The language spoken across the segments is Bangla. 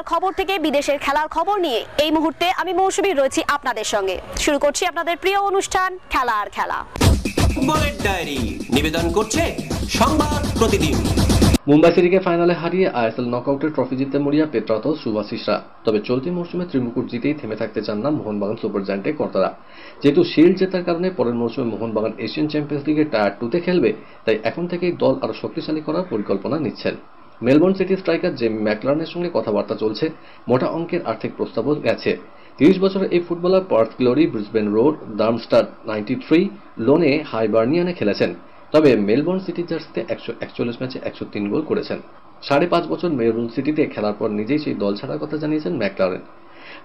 বাংলার খবর থেকে বিদেশের খেলার খবর নিয়ে এই মুহূর্তে আমি মৌসুমী রয়েছি আপনাদের সঙ্গে। শুরু করছি আপনাদের প্রিয় অনুষ্ঠান খেলা আর খেলা। বুলেট ডায়েরি নিবেদন করছে সংবাদ প্রতিদিন। মুম্বাই সিটিকে ফাইনালে হারিয়ে আইএসএল নকআউটের ট্রফি জিততে মরিয়া পেট্রাতোস শুভাশিসরা। তবে চলতি মৌসুমে ত্রিমুকুট জিতেই থেমে থাকতে চান না মোহনবাগান সুপার জায়ান্টের কর্তারা। যেহেতু শিল্ড জেতার কারণে পরের মৌসুমে মোহনবাগান এশিয়ান চ্যাম্পিয়ন্স লিগের টায়ার 2-তে খেলবে, তাই এখন থেকেই দল আরও শক্তিশালী করার পরিকল্পনা নিচ্ছেন। মেলবোর্ন সিটি স্ট্রাইকার জেমি ম্যাকলারনের সঙ্গে কথাবার্তা চলছে, মোটা অঙ্কের আর্থিক প্রস্তাবও গেছে। 30 বছরের এই footballer Perth Glory, Brisbane Road, Darmstadt 93 লোনে হাইবার্নিয়ানে খেলেছেন। তবে মেলবোর্ন সিটি জার্সিতে 141 ম্যাচে 103 গোল করেছেন। 5.5 বছর মেলবোর্ন সিটিতে খেলার পর নিজেই সেই দল ছাড়ার কথা জানিয়েছেন ম্যাকলারেন।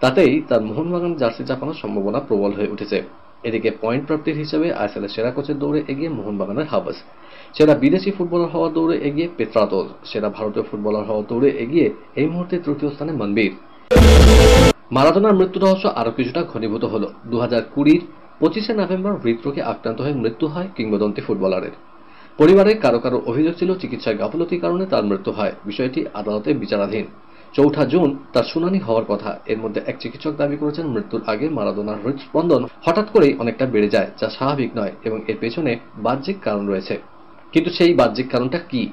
তাতেই তার মোহনবাগান জার্সি চাপানোর সম্ভাবনা প্রবল হয়ে উঠেছে। এদিকে পয়েন্ট প্রাপ্তির হিসেবে আইএসএলের সেরা কোচের দৌড়ে এগিয়ে মোহনবাগানের হাবাস, সেরা বিদেশি ফুটবলার হওয়ার দৌড়ে এগিয়ে পেট্রাতোস, সেরা ভারতীয় ফুটবলার হওয়ার দৌড়ে এগিয়ে এই মুহূর্তে তৃতীয় স্থানে মনবীর। মারাদোনার মৃত্যু রহস্য আরও কিছুটা ঘনীভূত হল। 2020 25শে নভেম্বর হৃদরোগে আক্রান্ত হয়ে মৃত্যু হয় কিংবদন্তি ফুটবলারের। পরিবারে কারো কারো অভিযোগ ছিল চিকিৎসায় গাফলতির কারণে তার মৃত্যু হয়। বিষয়টি আদালতে বিচারাধীন। 4 জুন তার শুনানি হওয়ার কথা। এর মধ্যে এক চিকিৎসক দাবি করেছেন মৃত্যুর আগে মারাদোনার হৃদস্পন্দন হঠাৎ করেই অনেকটা বেড়ে যায়, যা স্বাভাবিক নয় এবং এর পেছনে বাহ্যিক কারণ রয়েছে। কিন্তু সেই বাহ্যিক কারণটা কি,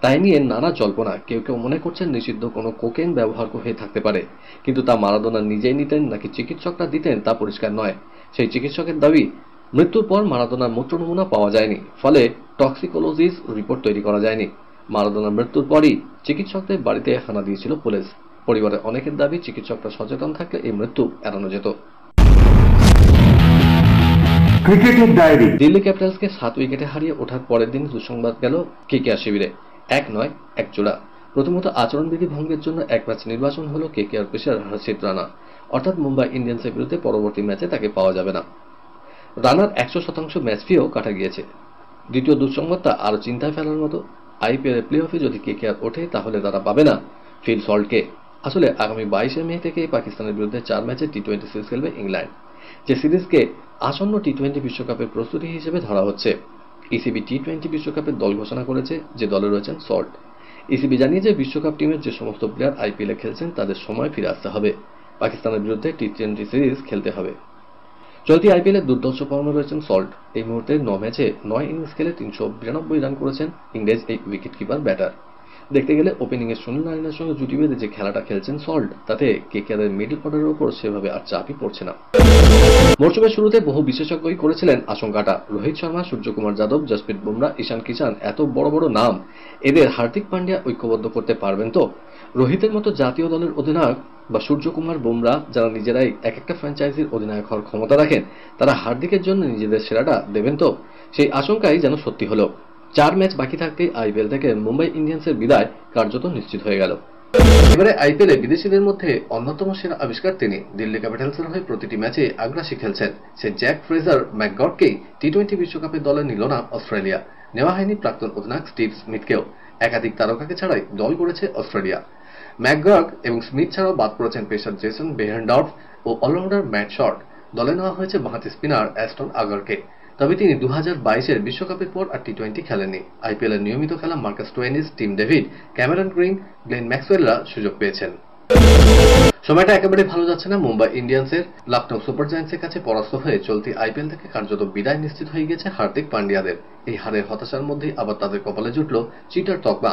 তাই নিয়ে নানা জল্পনা। কেউ কেউ মনে করছেন নিষিদ্ধ কোনো কোকেন ব্যবহার হয়ে থাকতে পারে, কিন্তু তা মারাদোনা নিজেই নিতেন নাকি চিকিৎসকরা দিতেন তা পরিষ্কার নয়। সেই চিকিৎসকের দাবি, মৃত্যুর পর মারাদোনার মূত্র নমুনা পাওয়া যায়নি, ফলে টক্সিকোলজিস রিপোর্ট তৈরি করা যায়নি। মারাদোনার মৃত্যুর পরই চিকিৎসকদের বাড়িতে হানা দিয়েছিল পুলিশ। পরিবারের অনেকের দাবি, চিকিৎসকরা সচেতন থাকলে এই মৃত্যু এড়ানো যেত। ক্রিকেটের ডায়েরি। দিল্লি ক্যাপিটালসকে 7 উইকেটে হারিয়ে ওঠার পরের দিন দুঃসংবাদ গেল কেকেআর শিবিরে। 1 নয় 1 জোড়া। প্রথমত আচরণবিধি ভঙ্গের জন্য 1 ম্যাচ নির্বাচন হলো কেকেআর পেসার হর্ষিত রানা, অর্থাৎ মুম্বাই ইন্ডিয়ান্সের বিরুদ্ধে পরবর্তী ম্যাচে তাকে পাওয়া যাবে না। রানার 100% ম্যাচ ফিও কাটা গিয়েছে। দ্বিতীয় দুঃসংবাদটা আরও চিন্তায় ফেলার মতো। আইপিএল প্লে অফে যদি কেকেআর ওঠে তাহলে তারা পাবে না ফিল সল্টকে। আসলে আগামী 22শে মে থেকে পাকিস্তানের বিরুদ্ধে 4 ম্যাচে টি20 সিরিজ খেলবে ইংল্যান্ড, যে সিরিজকে আসন্ন টি20 বিশ্বকাপের প্রস্তুতি হিসেবে ধরা হচ্ছে। ইসিবি টি20 বিশ্বকাপের দল ঘোষণা করেছে, যে দলে রয়েছেন সল্ট। ইসিবি জানিয়েছে বিশ্বকাপ টিমের যে সমস্ত প্লেয়ার আইপিএলে খেলছেন তাদের সময় ফিরে আসতে হবে। পাকিস্তানের বিরুদ্ধে টি20 সিরিজ খেলতে হবে। চলতি আইপিএলে দুর্ধর্ষ ফর্মে রয়েছেন সল্ট। এই মুহূর্তে 9 ম্যাচে 9 ইনিংস খেলে 392 রান করেছেন ইংরেজ এই উইকেট কিপার ব্যাটার। দেখতে গেলে ওপেনিংয়ে সুনীল নারায়ণের সঙ্গে জুটি বেঁধে যে খেলাটা খেলছেন সল্ট, তাতে কেকেআরের মিডল অর্ডারের ওপর সেভাবে আর চাপই পড়ছে না। মরশুমের শুরুতে বহু বিশেষজ্ঞই করেছিলেন আশঙ্কাটা, রোহিত শর্মা, সূর্যকুমার যাদব, জসপ্রীত বুমরা, ঈশান কিষান, এত বড় বড় নাম, এদের হার্দিক পান্ডিয়া ঐক্যবদ্ধ করতে পারবেন তো? রোহিতের মতো জাতীয় দলের অধিনায়ক বা সূর্যকুমার, বুমরা, যারা নিজেরাই এক একটা ফ্র্যাঞ্চাইজির অধিনায়ক হওয়ার ক্ষমতা রাখেন, তারা হার্দিকের জন্য নিজেদের সেরাটা দেবেন তো? সেই আশঙ্কাই যেন সত্যি হলো। 4 ম্যাচ বাকি থাকতেই আইপিএল থেকে মুম্বাই ইন্ডিয়ান্সের বিদায় কার্যত নিশ্চিত হয়ে গেল। এবারে আইপিএলে বিদেশিদের মধ্যে অন্যতম সেরা আবিষ্কার তিনি। দিল্লি ক্যাপিটালসের হয়ে প্রতিটি ম্যাচে আগ্রাসী খেলছেন। সে জ্যাক ফ্রেজার ম্যাকগর্ডকেই টি20 বিশ্বকাপের দলে নিল না অস্ট্রেলিয়া। নেওয়া হয়নি প্রাক্তন অধিনায়ক স্টিভ স্মিথকেও। একাধিক তারকাকে ছাড়াই দল করেছে অস্ট্রেলিয়া। ম্যাকগর্ড এবং স্মিথ ছাড়াও বাদ পড়েছেন পেসার জেসন বেহেনডর্ফ ও অলরাউন্ডার ম্যাট শর্ট। দলে নেওয়া হয়েছে বাঁহাতি স্পিনার অ্যাস্টন আগারকে। তবে তিনি 2022-এর বিশ্বকাপের পর আর টি20 খেলেননি। আইপিএলের নিয়মিত খেলা Marcus Stoinis, Tim David, Cameron Green, Glenn ম্যাক্সওয়েলরা সুযোগ পেয়েছেন। সময়টা একেবারে ভালো যাচ্ছে না মুম্বাই ইন্ডিয়ান্সের। লখনৌ সুপার জায়ান্টসের কাছে পরাস্ত হয়ে চলতি আইপিএল থেকে কার্যত বিদায় নিশ্চিত হয়ে গেছে হার্দিক পান্ডিয়াদের। এই হারের হতাশার মধ্যেই আবার তাদের কপালে জুটল চিটার তকমা।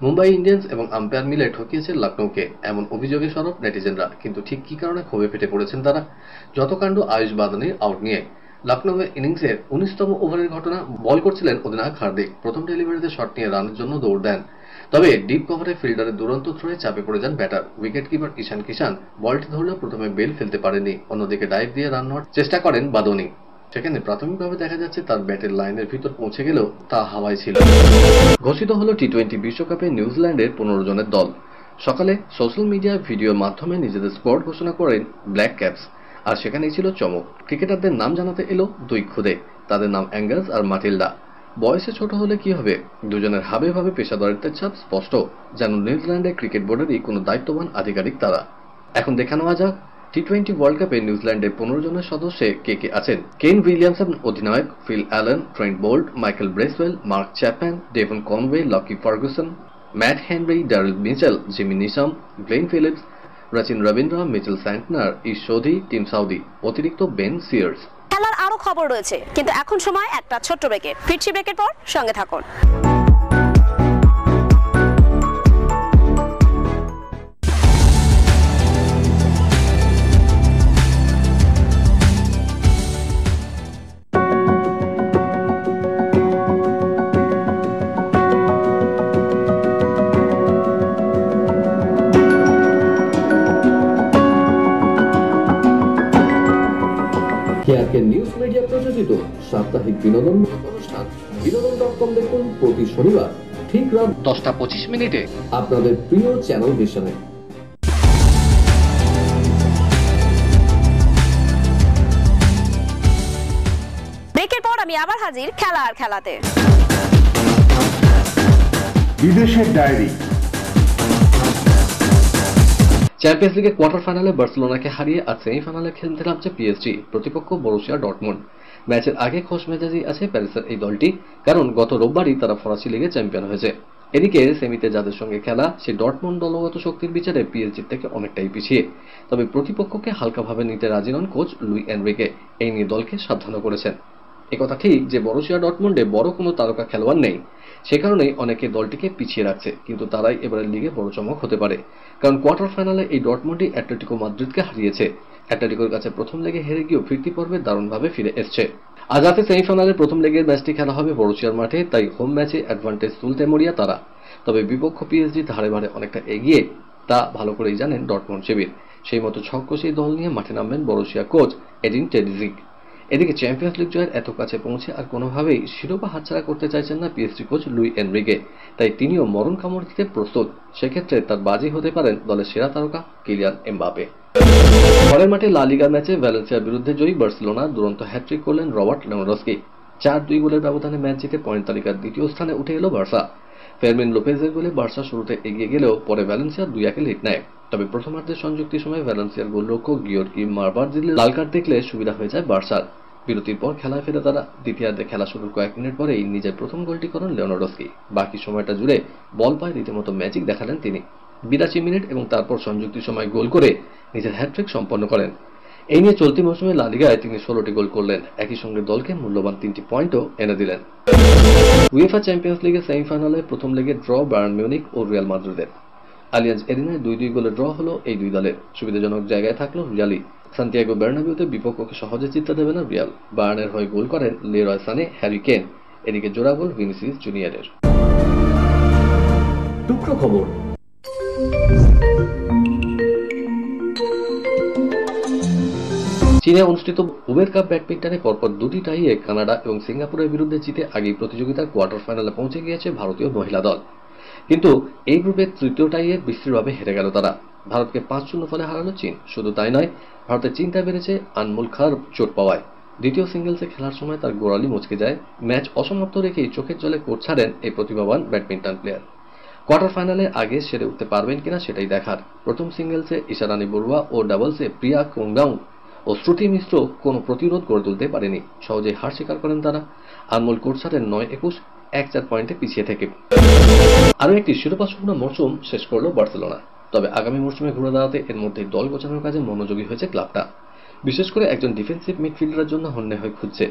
মুম্বাই ইন্ডিয়ান্স এবং আম্পায়ার মিলে ঠকিয়েছে লখনৌকে, এমন অভিযোগে সরব নেটিজেনরা। কিন্তু ঠিক কি কারণে ক্ষোভে ফেটে পড়েছেন তারা? যত কাণ্ড আয়ুষ বাদানির আউট নিয়ে। লখনৌয়ের ইনিংসের 19তম ওভারের ঘটনা। বল করছিলেন অধিনায়ক হার্দিক। প্রথম ডেলিভারিতে শট নিয়ে রানের জন্য দৌড় দেন। তবে ডিপ কভারে ফিল্ডারের দুরন্ত থ্রোয়ে চাপে পড়ে যান ব্যাটার। উইকেট কিপার ঈশান কিষান বলটি ধরলেও প্রথমে বেল ফেলতে পারেননি। অন্যদিকে ডাইভ দিয়ে রান নেওয়ার চেষ্টা করেন বাদনি। সেখানে প্রাথমিকভাবে দেখা যাচ্ছে তার ব্যাটের লাইনের ভিতর পৌঁছে গেলেও তা হাওয়ায় ছিল। ঘোষিত হলো টি20 বিশ্বকাপে নিউজিল্যান্ডের 15 জনের দল। সকালে সোশ্যাল মিডিয়ায় ভিডিওর মাধ্যমে নিজেদের স্কোয়াড ঘোষণা করেন ব্ল্যাক ক্যাপস। আর সেখানেই ছিল চমক। ক্রিকেটারদের নাম জানাতে এলো 2 খুদে। তাদের নাম অ্যাঙ্গাস আর মাটিল্ডা। বয়সে ছোট হলে কি হবে, দুজনের হাবে ভাবে পেশাদারিত্বের ছাপ স্পষ্ট, যেন নিউজিল্যান্ডের ক্রিকেট বোর্ডেরই কোনো দায়িত্ববান আধিকারিক তারা। এখন দেখা নেওয়া যাক টি20 ওয়ার্ল্ড কাপে নিউজিল্যান্ডের 15 জনের সদস্যে কে কে আছেন। কেন উইলিয়ামসন অধিনায়ক, feel Allen, Trent Boult, Michael Bracewell, mark Chapman, Devon Conway, Lockie Ferguson, Matt Henry, Daryl Mitchell, Jimmy Neesham, Glenn Phillips, Rachin Rabindra, Mitchell Santner, ইশোধি, team Southee, অতিরিক্ত বেন সিয়ার্স। খেলার আরো খবর রয়েছে, কিন্তু এখন সময় একটা ছোট্ট ব্রেকে। ফিরছি ব্রেকের পর, সঙ্গে থাকুন। কেআরকে নিউজ মিডিয়া প্রযোজিত সাপ্তাহিক বিনোদনমূলক অনুষ্ঠান বিনোদন.com দেখুন প্রতি শনিবার ঠিক রাত 10:25 আপনাদের প্রিয় চ্যানেল ভিশনে। ব্রেকের পর আমি আবার হাজির খেলা আর খেলাতে। বিদেশের ডায়েরি। চ্যাম্পিয়ন্স লিগের কোয়ার্টার ফাইনালে বার্সেলোনাকে হারিয়ে আর সেমিফাইনালে খেলতে নামছে পিএসজি, প্রতিপক্ষ বরুসিয়া ডর্টমুন্ড। ম্যাচের আগে খোশ মেজাজি আছে প্যারিসের এই দলটি, কারণ গত রোববারই তারা ফরাসি লিগে চ্যাম্পিয়ন হয়েছে। এদিকে সেমিতে যাদের সঙ্গে খেলা সেই ডর্টমুন্ড দলগত শক্তির বিচারে পিএসজির থেকে অনেকটাই পিছিয়ে। তবে প্রতিপক্ষকে হালকাভাবে নিতে রাজি নন কোচ লুই এনরিকে, এই নিয়ে দলকে সাবধানও করেছেন। একথা ঠিক যে বরুসিয়া ডর্টমুন্ডে বড় কোনো তারকা খেলোয়াড় নেই, সে কারণেই অনেকে দলটিকে পিছিয়ে রাখছে, কিন্তু তারাই এবারের লিগে বড় চমক হতে পারে, কারণ কোয়ার্টার ফাইনালে এই ডর্টমুন্ডই অ্যাটলেটিকো মাদ্রিদকে হারিয়েছে। অ্যাটলেটিকোর কাছে প্রথম লেগে হেরে গিয়েও ফিরতি পর্বে দারুণভাবে ফিরে এসছে। আজ রাতে সেমিফাইনালের প্রথম লেগের ম্যাচটি খেলা হবে বরুসিয়ার মাঠে, তাই হোম ম্যাচে অ্যাডভান্টেজ তুলতে মরিয়া তারা। তবে বিপক্ষ পিএসজি ধারে ভারে অনেকটা এগিয়ে, তা ভালো করেই জানেন ডর্টমুন্ড শিবির। সেই মতো ছক্কশী দল নিয়ে মাঠে নামবেন বরুসিয়া কোচ এডিন টেরিজিক। এদিকে চ্যাম্পিয়ন্স লিগ জয়ের এত কাছে পৌঁছে আর কোনোভাবেই শিরোপা হাতছাড়া করতে চাইছেন না পিএসজি কোচ লুই এনরিকে, তাই তিনিও মরণ কামড় দিতে প্রস্তুত। সেক্ষেত্রে তার বাজি হতে পারেন দলের সেরা তারকা কিলিয়ান এমবাপে। ঘরের মাঠে লা লিগা ম্যাচে ভ্যালেন্সিয়ার বিরুদ্ধে জয়ী বার্সেলোনা দুরন্ত হ্যাট্রিক করলেন রবার্ট লেভানডস্কি। 4-2 গোলের ব্যবধানে ম্যাচ জিতে পয়েন্ট তালিকার দ্বিতীয় স্থানে উঠে এলো বার্সা। ফেরমিন লোপেজের গোলে বার্সা শুরুতে এগিয়ে গেলেও পরে ভ্যালেন্সিয়া 2-1 লিড নেয়। তবে প্রথমার্ধের সংযুক্তির সময় ভ্যালেন্সিয়ার গোলরক্ষক গিওর্গি মারবারজিলে লাল কার্ড দেখলে সুবিধা হয়ে যায় বার্সার। বিরতির পর খেলায় ফেরে তারা। দ্বিতীয়ার্ধে খেলা শুরুর কয়েক মিনিট পরেই নিজের প্রথম গোলটি করেন লেভানডস্কি। বাকি সময়টা জুড়ে বল পায়ে রীতিমতো ম্যাজিক দেখালেন তিনি। 82 মিনিট এবং তারপর সংযুক্তির সময় গোল করে নিজের হ্যাট্রিক সম্পন্ন করেন। এই নিয়ে চলতি মৌসুমে লা লিগায় তিনি 16টি গোল করলেন, একই সঙ্গে দলকে মূল্যবান 3টি পয়েন্টও এনে দিলেন। উয়েফা চ্যাম্পিয়ন্স লিগের সেমিফাইনালে প্রথম লেগে ড্র বায়ার্ন মিউনিখ ও রিয়াল মাদ্রিদের। আলিয়াঞ্জ এরিনায় 2-2 গোলে ড্র হলো এই দুই দলের। সুবিধাজনক জায়গায় থাকলো রিয়ালি। সান্তিয়াগো বার্নাবিউতে বিপক্ষকে সহজে জিততে দেবে না রিয়াল। বায়ার্নের হয়ে গোল করেন লেরয় সানে, হ্যারি কেন। এদিকে জোড়া গোল ভিনিসিয়াস জুনিয়রের। টুকরো খবর। চীনে অনুষ্ঠিত উবের কাপ ব্যাডমিন্টনে পরপর 2টি টাইয়ে কানাডা এবং সিঙ্গাপুরের বিরুদ্ধে জিতে আগেই প্রতিযোগিতার কোয়ার্টার ফাইনালে পৌঁছে গিয়েছে ভারতীয় মহিলা দল। কিন্তু এই গ্রুপের তৃতীয় টাইয়ে বিশ্রীভাবে হেরে গেল তারা। ভারতকে 5-0 ফলে হারালো চীন। শুধু তাই নয়, ভারতের চিন্তা বেড়েছে আনমোল খার চোট পাওয়ায়। দ্বিতীয় সিঙ্গেলসে খেলার সময় তার গোড়ালি মুচকে যায়। ম্যাচ অসমাপ্ত রেখেই চোখের জলে কোর্ট ছাড়েন এই প্রতিভাবান ব্যাডমিন্টন প্লেয়ার। কোয়ার্টার ফাইনালে আগে সেরে উঠতে পারবেন কিনা সেটাই দেখার। প্রথম সিঙ্গেলসে ঈশারানী বড়ুয়া ও ডাবলসে প্রিয়া কোংগাং ও শ্রুতি মিশ্র কোনো প্রতিরোধ গড়ে তুলতে পারেনি। সহজেই হার স্বীকার করেন তারা। আনমোল কোর্ট ছাড়েন 9-21, 1-4 পয়েন্টে পিছিয়ে থেকে। আরও একটি শিরোপা শূন্য মরশুম শেষ করল বার্সেলোনা। তবে আগামী মরশুমে ঘুরে দাঁড়াতে এর মধ্যে দল গোছানোর কাজে মনোযোগী হয়েছে ক্লাবটা। বিশেষ করে একজন ডিফেন্সিভ মিডফিল্ডারের জন্য হন্যে হয়ে খুঁজছে।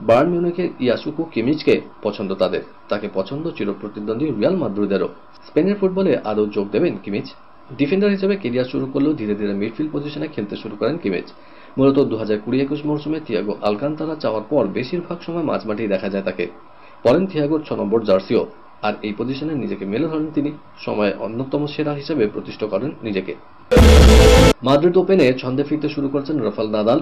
বায়ার্ন মিউনিখের ইয়াসুকো কিমিচকে পছন্দ তাদের। তাকে পছন্দ চিরপ্রতিদ্বন্দ্বী রিয়াল মাদ্রিদেরও। স্পেনের ফুটবলে আদৌ যোগ দেবেন কিমিচ? ডিফেন্ডার হিসেবে কেরিয়ার শুরু করলেও ধীরে ধীরে মিডফিল্ড পজিশনে খেলতে শুরু করেন কিমিচ। মূলত 2020-21 মরশুমে থিয়াগো আলকান্তারা চাওয়ার পর বেশিরভাগ সময় মাঝমাঠেই দেখা যায় তাকে। পরেন থিয়াগোর 6 নম্বর জার্সিও, আর এই পজিশনে নিজেকে মেলে ধরেন তিনি। সময়ে অন্যতম সেরা হিসেবে প্রতিষ্ঠা করেন নিজেকে। মাদ্রিদ ওপেনে ছন্দে ফিরতে শুরু করেছেন রাফাল নাদাল।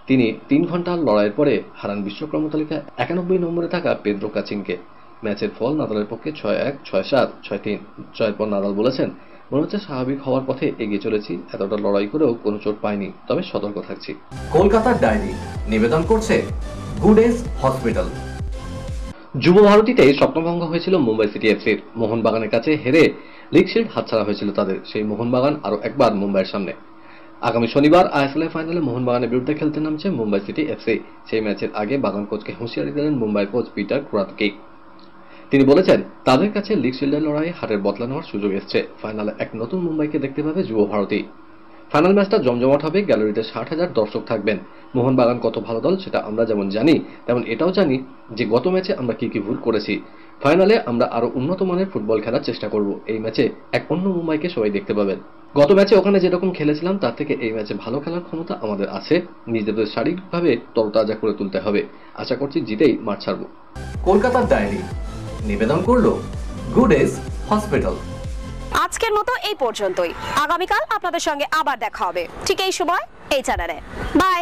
তিনি 3 ঘন্টার লড়াইয়ের পরে হারান বিশ্বক্রম তালিকায় 91 নম্বরে থাকা পেদ্রো কাচিনকে। ম্যাচের ফল নাদালের পক্ষে 6-1, 6-7, 6-3। জয়ের পর নাদাল বলেছেন, মনে হচ্ছে স্বাভাবিক হওয়ার পথে এগিয়ে চলেছি। এতটা লড়াই করেও কোনো চোট পাইনি, তবে সতর্ক থাকছি। কলকাতার ডায়েরি নিবেদন করছে গুডেস হসপিটাল। যুব ভারতীতে স্বপ্নভঙ্গ হয়েছিল মুম্বাই সিটি এফসির। মোহনবাগানের কাছে হেরে লিগ শিল্ড হাতছাড়া হয়েছিল তাদের। সেই মোহনবাগান আরও একবার মুম্বাইয়ের সামনে। আগামী শনিবার আইএসএল ফাইনালে মোহনবাগানের বিরুদ্ধে খেলতে নামছে মুম্বাই সিটি এফসি। সেই ম্যাচের আগে বাগান কোচকে হুঁশিয়ারি দিলেন মুম্বাইয়ের কোচ পিটার ক্রাতকি। তিনি বলেছেন, তাদের কাছে লিগ শিল্ডের লড়াইয়ে হারের বদলা নেওয়ার সুযোগ এসছে। ফাইনালে এক নতুন মুম্বাইকে দেখতে পাবে যুব ভারতী। ফাইনাল ম্যাচটা জমজমাট হবে, গ্যালারিতে 60,000 দর্শক থাকবেন। মোহনবাগান কত ভালো দল সেটা আমরা যেমন জানি, তেমন এটাও জানি যে গত ম্যাচে আমরা কি কি ভুল করেছি। ফাইনালে আমরা আরো উন্নত মানের ফুটবল খেলার চেষ্টা করব। এই ম্যাচে এক অন্য মুম্বাইকে সবাই দেখতে পাবেন। গত ম্যাচে ওখানে যেরকম খেলেছিলাম তার থেকে এই ম্যাচে ভালো খেলার ক্ষমতা আমাদের আছে। নিজেদের শারীরিকভাবে তরতাজা করে তুলতে হবে। আশা করছি জিতেই মাঠ ছাড়ব। কলকাতার ডায়েরি নিবেদন করলো গুড এজ হসপিটাল। আজকের মতো এই পর্যন্তই। আগামীকাল আপনাদের সঙ্গে আবার দেখা হবে ঠিক এই সময় এই চ্যানেলে। বাই।